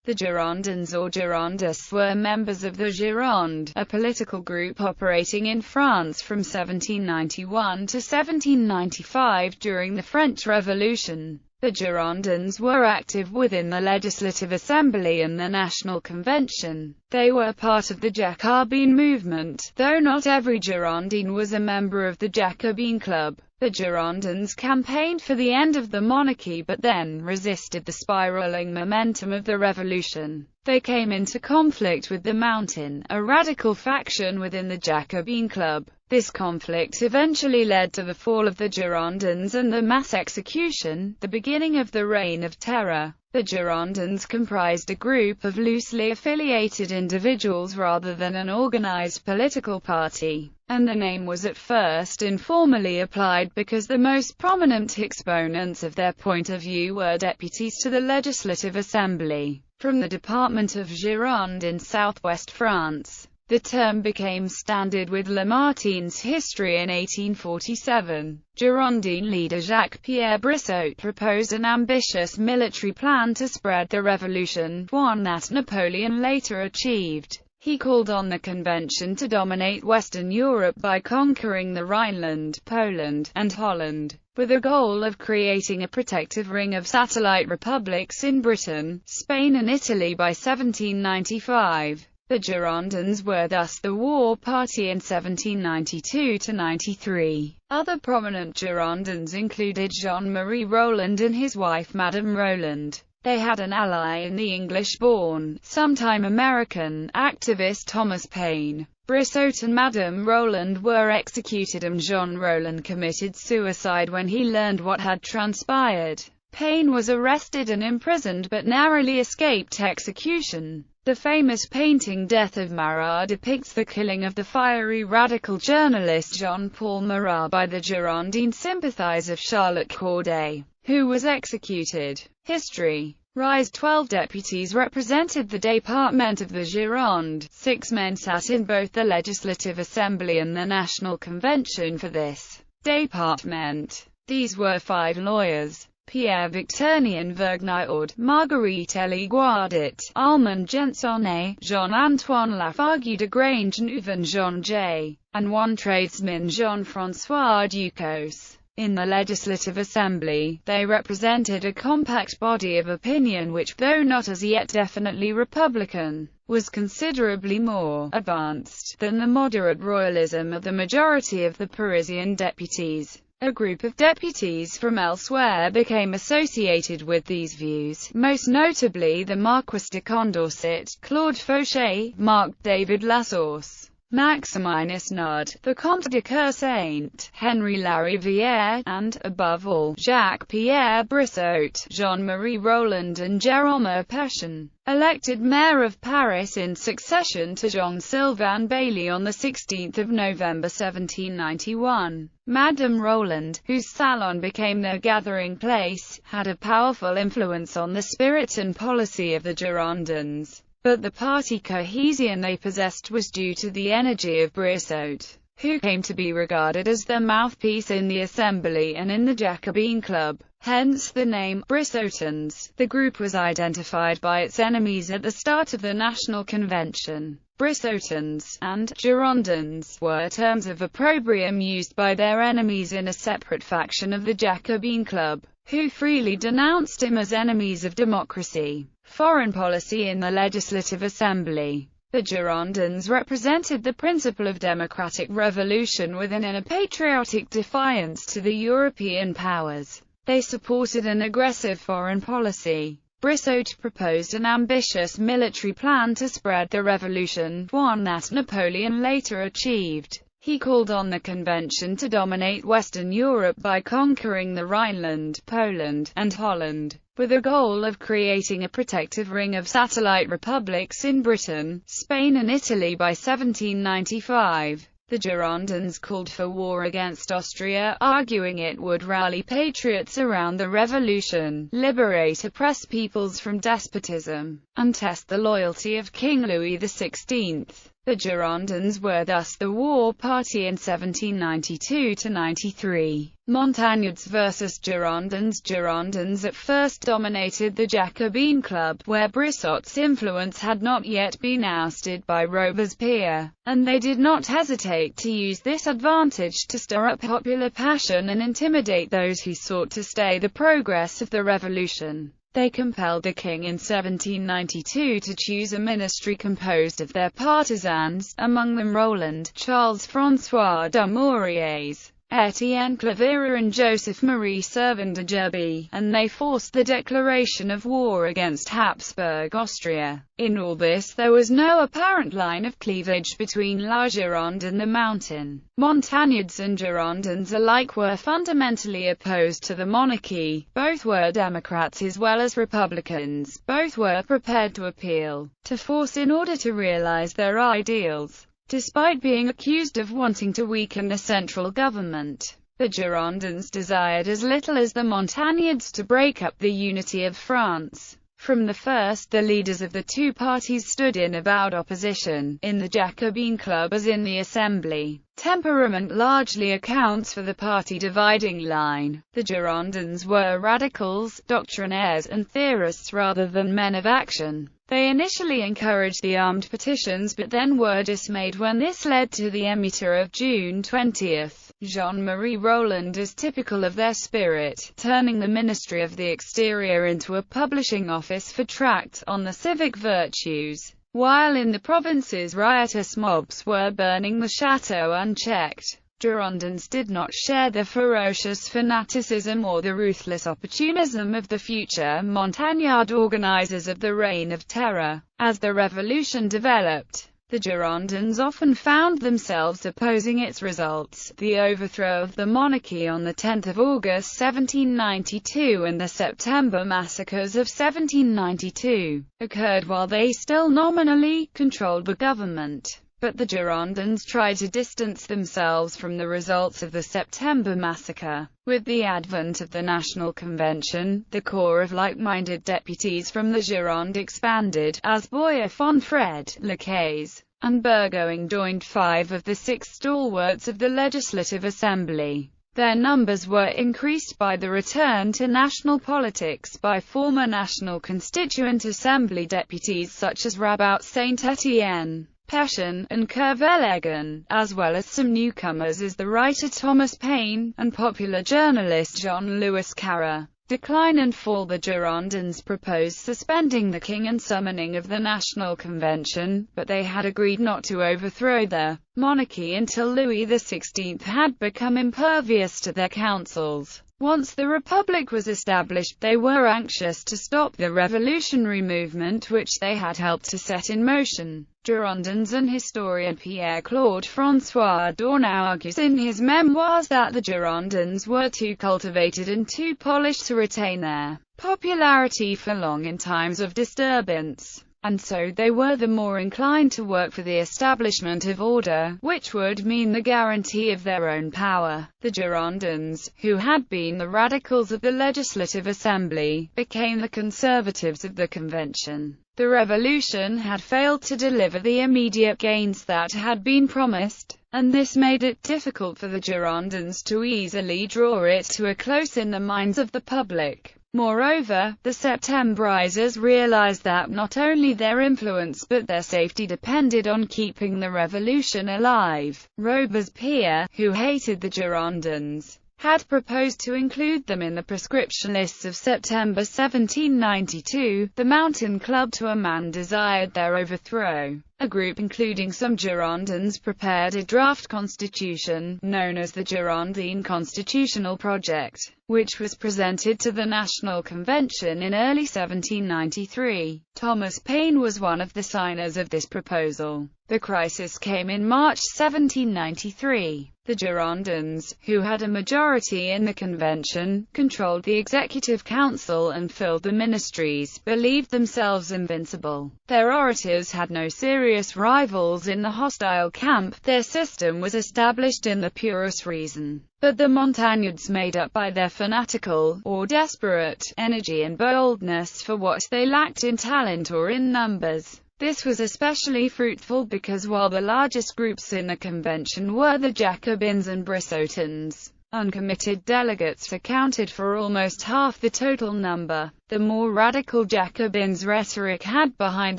The Girondins or Girondists were members of the Gironde, a political group operating in France from 1791 to 1795 during the French Revolution. The Girondins were active within the Legislative Assembly and the National Convention. They were part of the Jacobin movement, though not every Girondin was a member of the Jacobin Club. The Girondins campaigned for the end of the monarchy but then resisted the spiraling momentum of the revolution. They came into conflict with the Mountain, a radical faction within the Jacobin Club. This conflict eventually led to the fall of the Girondins and the mass execution, the beginning of the Reign of Terror. The Girondins comprised a group of loosely affiliated individuals rather than an organized political party, and the name was at first informally applied because the most prominent exponents of their point of view were deputies to the Legislative Assembly from the department of Gironde in southwest France. The term became standard with Lamartine's history in 1847. Girondin leader Jacques-Pierre Brissot proposed an ambitious military plan to spread the revolution, one that Napoleon later achieved. He called on the convention to dominate Western Europe by conquering the Rhineland, Poland, and Holland, with a goal of creating a protective ring of satellite republics in Britain, Spain and Italy by 1795. The Girondins were thus the war party in 1792–93. Other prominent Girondins included Jean-Marie Roland and his wife Madame Roland. They had an ally in the English-born, sometime American, activist Thomas Paine. Brissot and Madame Roland were executed and Jean Roland committed suicide when he learned what had transpired. Paine was arrested and imprisoned but narrowly escaped execution. The famous painting Death of Marat depicts the killing of the fiery radical journalist Jean-Paul Marat by the Girondin sympathizer Charlotte Corday, who was executed. History. Rise 12 deputies represented the département of the Gironde. 6 men sat in both the Legislative Assembly and the National Convention for this département. These were 5 lawyers: Pierre Victurnien Vergniaud, Marguerite Elie Guardit, Armand Gensonnet, Jean-Antoine Lafargue de Grangeneuve and Jean J. and 1 tradesman Jean-François Ducos. In the Legislative Assembly, they represented a compact body of opinion which, though not as yet definitely Republican, was considerably more advanced than the moderate royalism of the majority of the Parisian deputies. A group of deputies from elsewhere became associated with these views, most notably the Marquis de Condorcet, Claude Fauchet, Marc-David Lassource, Maximinus Nod, the Comte de Kersaint, Henry Larivière, and, above all, Jacques-Pierre Brissot, Jean-Marie Roland and Jérôme Pétion. Elected mayor of Paris in succession to Jean-Sylvain Bailly on 16 November 1791. Madame Roland, whose salon became their gathering place, had a powerful influence on the spirit and policy of the Girondins. But the party cohesion they possessed was due to the energy of Brissot, who came to be regarded as their mouthpiece in the Assembly and in the Jacobin Club. Hence the name, Brissotins. The group was identified by its enemies at the start of the National Convention. Brissotins and Girondins were terms of opprobrium used by their enemies in a separate faction of the Jacobin Club, who freely denounced him as enemies of democracy. Foreign policy in the Legislative Assembly. The Girondins represented the principle of democratic revolution within a patriotic defiance to the European powers. They supported an aggressive foreign policy. Brissot proposed an ambitious military plan to spread the revolution, one that Napoleon later achieved. He called on the convention to dominate Western Europe by conquering the Rhineland, Poland, and Holland, with a goal of creating a protective ring of satellite republics in Britain, Spain and Italy by 1795. The Girondins called for war against Austria, arguing it would rally patriots around the revolution, liberate oppressed peoples from despotism, and test the loyalty of King Louis XVI. The Girondins were thus the war party in 1792–93. Montagnards versus Girondins. Girondins at first dominated the Jacobin Club, where Brissot's influence had not yet been ousted by Robespierre, and they did not hesitate to use this advantage to stir up popular passion and intimidate those who sought to stay the progress of the revolution. They compelled the king in 1792 to choose a ministry composed of their partisans, among them Roland, Charles-François Dumouriez, Étienne Clavière and Joseph-Marie Servan de Gerby, and they forced the declaration of war against Habsburg Austria. In all this there was no apparent line of cleavage between La Gironde and the Mountain. Montagnards and Girondins alike were fundamentally opposed to the monarchy, both were Democrats as well as Republicans, both were prepared to appeal to force in order to realize their ideals. Despite being accused of wanting to weaken the central government, the Girondins desired as little as the Montagnards to break up the unity of France. From the first, the leaders of the two parties stood in avowed opposition, in the Jacobin Club as in the Assembly. Temperament largely accounts for the party dividing line. The Girondins were radicals, doctrinaires, and theorists rather than men of action. They initially encouraged the armed petitions but then were dismayed when this led to the émeute of June 20. Jean-Marie Roland is typical of their spirit, turning the Ministry of the Exterior into a publishing office for tracts on the civic virtues. While in the provinces riotous mobs were burning the chateau unchecked, Girondins did not share the ferocious fanaticism or the ruthless opportunism of the future Montagnard organizers of the Reign of Terror. As the revolution developed, the Girondins often found themselves opposing its results. The overthrow of the monarchy on 10 August 1792 and the September massacres of 1792 occurred while they still nominally controlled the government. But the Girondins tried to distance themselves from the results of the September massacre. With the advent of the National Convention, the corps of like-minded deputies from the Gironde expanded, as Boyer Fonfred, Lacaze, and Burgoyne joined 5 of the 6 stalwarts of the Legislative Assembly. Their numbers were increased by the return to national politics by former National Constituent Assembly deputies such as Rabaut Saint-Étienne, Pétion, and Kerveleggen, as well as some newcomers as the writer Thomas Paine, and popular journalist Jean-Louis Carré. Decline and fall. The Girondins proposed suspending the king and summoning of the National Convention, but they had agreed not to overthrow the monarchy until Louis XVI had become impervious to their counsels. Once the Republic was established, they were anxious to stop the revolutionary movement which they had helped to set in motion. Girondins and historian Pierre-Claude François Dournow argues in his memoirs that the Girondins were too cultivated and too polished to retain their popularity for long in times of disturbance, and so they were the more inclined to work for the establishment of order, which would mean the guarantee of their own power. The Girondins, who had been the radicals of the Legislative Assembly, became the conservatives of the Convention. The revolution had failed to deliver the immediate gains that had been promised, and this made it difficult for the Girondins to easily draw it to a close in the minds of the public. Moreover, the Septembrisers realized that not only their influence but their safety depended on keeping the revolution alive. Robespierre, who hated the Girondins, had proposed to include them in the proscription lists of September 1792. The Mountain Club to a man desired their overthrow. A group including some Girondins prepared a draft constitution, known as the Girondin Constitutional Project, which was presented to the National Convention in early 1793. Thomas Paine was one of the signers of this proposal. The crisis came in March 1793. The Girondins, who had a majority in the convention, controlled the Executive Council and filled the ministries, believed themselves invincible. Their orators had no serious rivals in the hostile camp. Their system was established in the purest reason. But the Montagnards made up by their fanatical, or desperate, energy and boldness for what they lacked in talent or in numbers. This was especially fruitful because while the largest groups in the convention were the Jacobins and Brissotins, uncommitted delegates accounted for almost half the total number. The more radical Jacobins' rhetoric had behind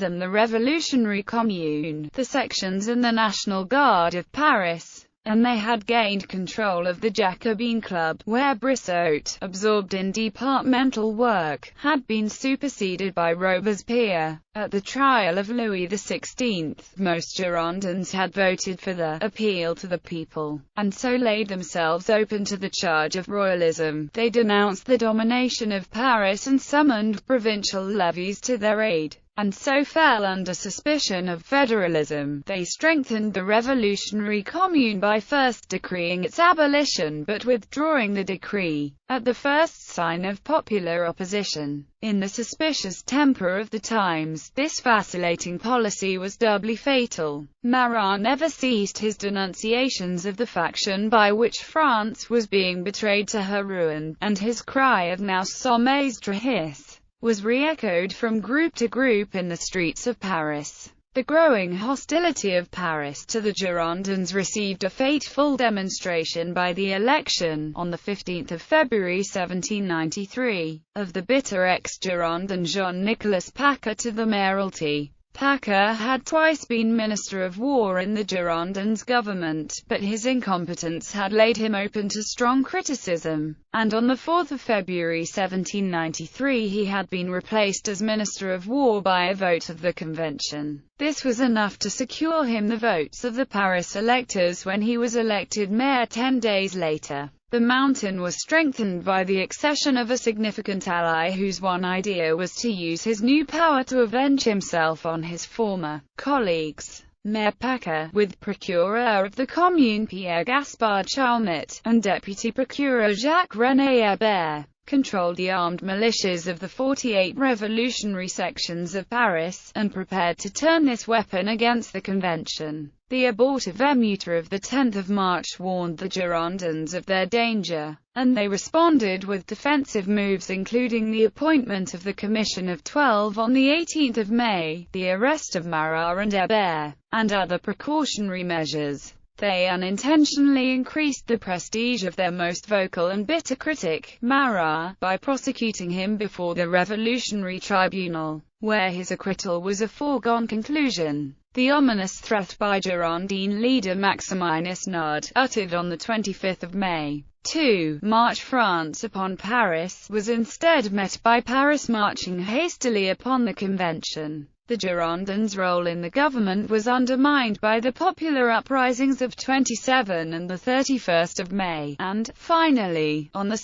them the Revolutionary Commune, the sections and the National Guard of Paris, and they had gained control of the Jacobin Club, where Brissot, absorbed in departmental work, had been superseded by Robespierre. At the trial of Louis XVI, most Girondins had voted for the appeal to the people, and so laid themselves open to the charge of royalism. They denounced the domination of Paris and summoned provincial levies to their aid, and so fell under suspicion of federalism. They strengthened the Revolutionary Commune by first decreeing its abolition but withdrawing the decree at the first sign of popular opposition. In the suspicious temper of the times, this vacillating policy was doubly fatal. Marat never ceased his denunciations of the faction by which France was being betrayed to her ruin, and his cry of "Now sommes trahis" was re-echoed from group to group in the streets of Paris. The growing hostility of Paris to the Girondins received a fateful demonstration by the election, on 15 February 1793, of the bitter ex-Girondin Jean-Nicolas Paca to the mayoralty. Paca had twice been Minister of War in the Girondins government, but his incompetence had laid him open to strong criticism, and on 4 February 1793 he had been replaced as Minister of War by a vote of the Convention. This was enough to secure him the votes of the Paris electors when he was elected mayor 10 days later. The Mountain was strengthened by the accession of a significant ally whose one idea was to use his new power to avenge himself on his former colleagues. Mayor Paca, with Procureur of the Commune Pierre Gaspard Chalmette, and Deputy Procureur Jacques-René Hébert, controlled the armed militias of the 48 revolutionary sections of Paris, and prepared to turn this weapon against the Convention. The abortive émeute of 10 March warned the Girondins of their danger, and they responded with defensive moves including the appointment of the Commission of 12 on 18 May, the arrest of Marat and Hébert, and other precautionary measures. They unintentionally increased the prestige of their most vocal and bitter critic, Marat, by prosecuting him before the Revolutionary Tribunal, where his acquittal was a foregone conclusion. The ominous threat by Girondin leader Maximinus Nod, uttered on 25 May, to march France upon Paris, was instead met by Paris marching hastily upon the Convention. The Girondins' role in the government was undermined by the popular uprisings of 27 and 31 May, and, finally, on 2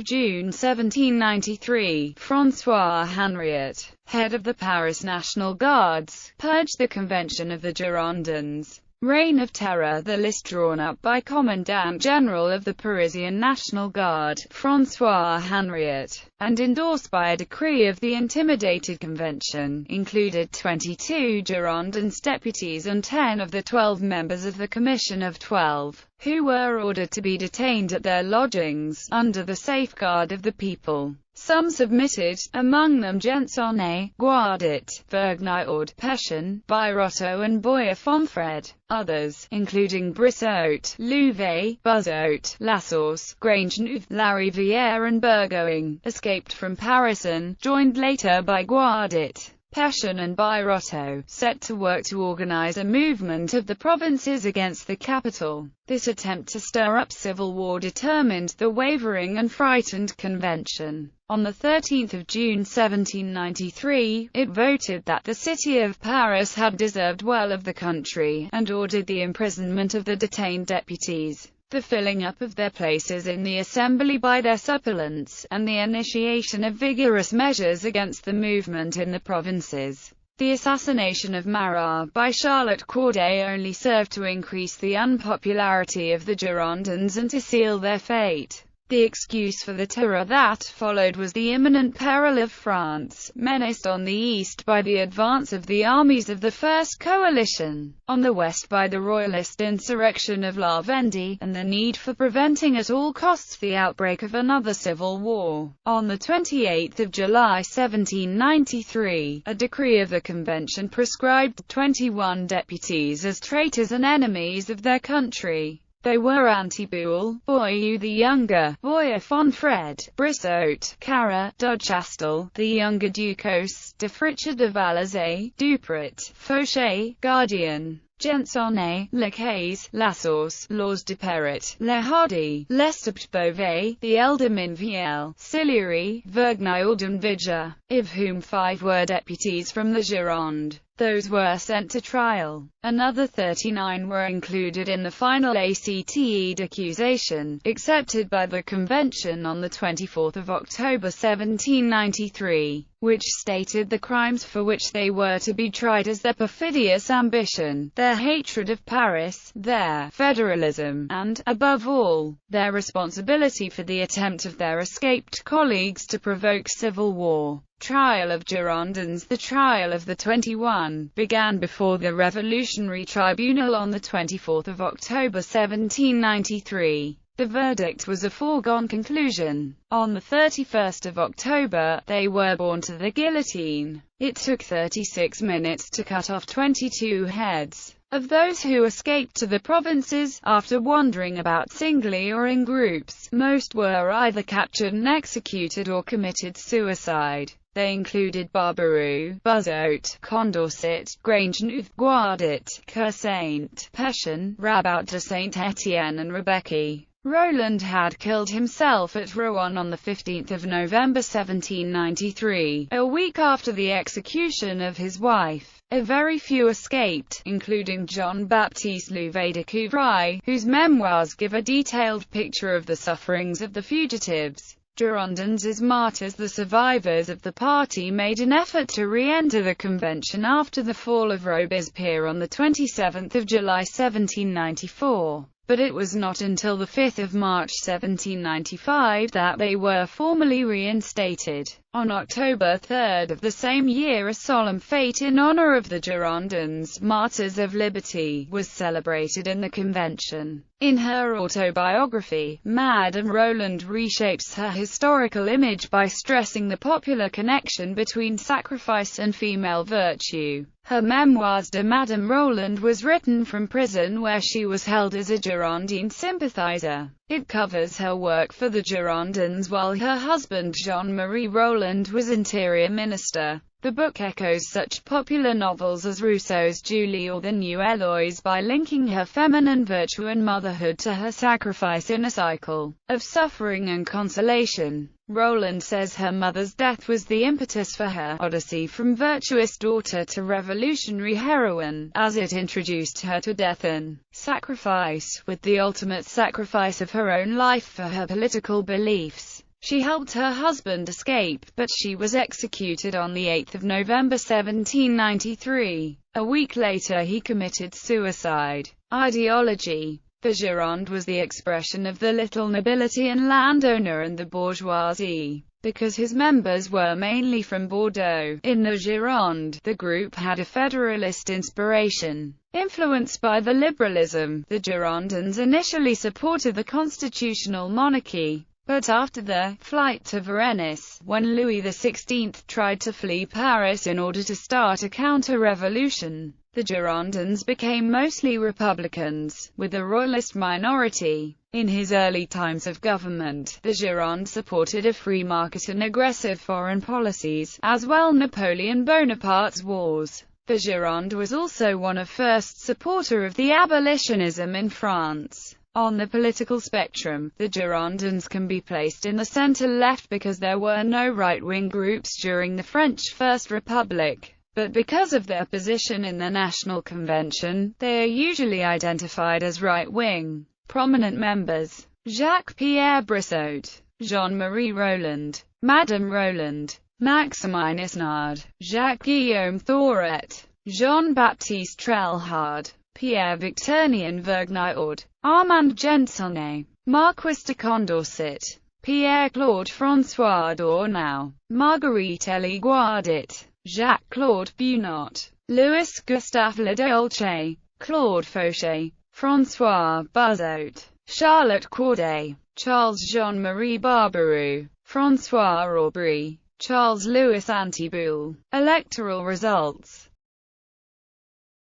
June 1793, François Henriot, head of the Paris National Guards, purged the Convention of the Girondins. Reign of Terror. The list drawn up by Commandant General of the Parisian National Guard, François Henriot, and endorsed by a decree of the intimidated convention, included 22 Girondins deputies and 10 of the 12 members of the Commission of 12, who were ordered to be detained at their lodgings, under the safeguard of the people. Some submitted, among them Gensonné, Guardit, Vergniaud, Pétion, Birotteau and Boyer-Fonfred. Others, including Brissot, Louvet, Buzot, Lassource, Grangeneuve, Larivière and Burgoyne, escaped from Paris and, joined later by Guardit, Pétion and Birotteau, set to work to organize a movement of the provinces against the capital. This attempt to stir up civil war determined the wavering and frightened convention. On 13 June 1793, it voted that the city of Paris had deserved well of the country, and ordered the imprisonment of the detained deputies, the filling up of their places in the assembly by their supplants, and the initiation of vigorous measures against the movement in the provinces. The assassination of Marat by Charlotte Corday only served to increase the unpopularity of the Girondins and to seal their fate. The excuse for the terror that followed was the imminent peril of France, menaced on the east by the advance of the armies of the First Coalition, on the west by the royalist insurrection of La Vendée, and the need for preventing at all costs the outbreak of another civil war. On 28 July 1793, a decree of the Convention prescribed 21 deputies as traitors and enemies of their country. They were Antiboul, Boyou the Younger, Boyer-Fonfred, Brissot, Carra, Dudchastel, the Younger Ducos, de Fritchard de Valazé, Duprat, Fauché, Gardien, Gensonné, Lecaze, Lassource, Laws de Perret, Le Hardy, Lestapt Beauvais, the elder Minviel, Sillery, Vergniaud and Viger, of whom 5 were deputies from the Gironde. Those were sent to trial. Another 39 were included in the final acte d'accusation, accepted by the Convention on 24 October 1793, which stated the crimes for which they were to be tried as their perfidious ambition, their hatred of Paris, their federalism, and, above all, their responsibility for the attempt of their escaped colleagues to provoke civil war. Trial of Girondins. The trial of the 21 began before the Revolutionary Tribunal on 24 October 1793. The verdict was a foregone conclusion. On 31 October, they were borne to the guillotine. It took 36 minutes to cut off 22 heads. Of those who escaped to the provinces, after wandering about singly or in groups, most were either captured and executed or committed suicide. They included Barbaroux, Buzot, Condorcet, Grangeneuve, Guardit, Kersaint, Petion, Rabaut de Saint-Étienne and Rebecque. Roland had killed himself at Rouen on 15 November 1793, a week after the execution of his wife. A very few escaped, including Jean-Baptiste Louvet de Couvray, whose memoirs give a detailed picture of the sufferings of the fugitives. Girondins as martyrs. The survivors of the party made an effort to re-enter the Convention after the fall of Robespierre on 27 July 1794. But it was not until 5 March 1795 that they were formally reinstated. On October 3 of the same year, a solemn fete in honor of the Girondins, Martyrs of Liberty, was celebrated in the Convention. In her autobiography, Madame Roland reshapes her historical image by stressing the popular connection between sacrifice and female virtue. Her Memoirs de Madame Roland was written from prison where she was held as a Girondin sympathizer. It covers her work for the Girondins while her husband Jean-Marie Roland was Interior Minister. The book echoes such popular novels as Rousseau's Julie or The New Eloise by linking her feminine virtue and motherhood to her sacrifice in a cycle of suffering and consolation. Roland says her mother's death was the impetus for her odyssey from virtuous daughter to revolutionary heroine, as it introduced her to death and sacrifice, with the ultimate sacrifice of her own life for her political beliefs. She helped her husband escape, but she was executed on 8 November 1793. A week later he committed suicide. Ideology. The Gironde was the expression of the little nobility and landowner and the bourgeoisie. Because his members were mainly from Bordeaux, in the Gironde, the group had a federalist inspiration. Influenced by the liberalism, the Girondins initially supported the constitutional monarchy. But after their flight to Varennes, when Louis XVI tried to flee Paris in order to start a counter-revolution, the Girondins became mostly Republicans, with a royalist minority. In his early times of government, the Gironde supported a free market and aggressive foreign policies, as well as Napoleon Bonaparte's wars. The Gironde was also one of first supporter of the abolitionism in France. On the political spectrum, the Girondins can be placed in the center-left because there were no right-wing groups during the French First Republic. But because of their position in the National Convention, they are usually identified as right-wing. Prominent members: Jacques-Pierre Brissot, Jean-Marie Roland, Madame Roland, Maximin Isnard, Jacques-Guillaume Thoret, Jean-Baptiste Trelhard, Pierre Victurnien Vergniaud, Armand Gensonné, Marquis de Condorcet, Pierre-Claude François d'Ornau, Marguerite Elie Guardit, Jacques-Claude Bunot, Louis-Gustave Le Dolce, Claude Fauché, François Bazot, Charlotte Corday, Charles Jean-Marie Barbaroux, François Aubry, Charles Louis Antiboul. Electoral results.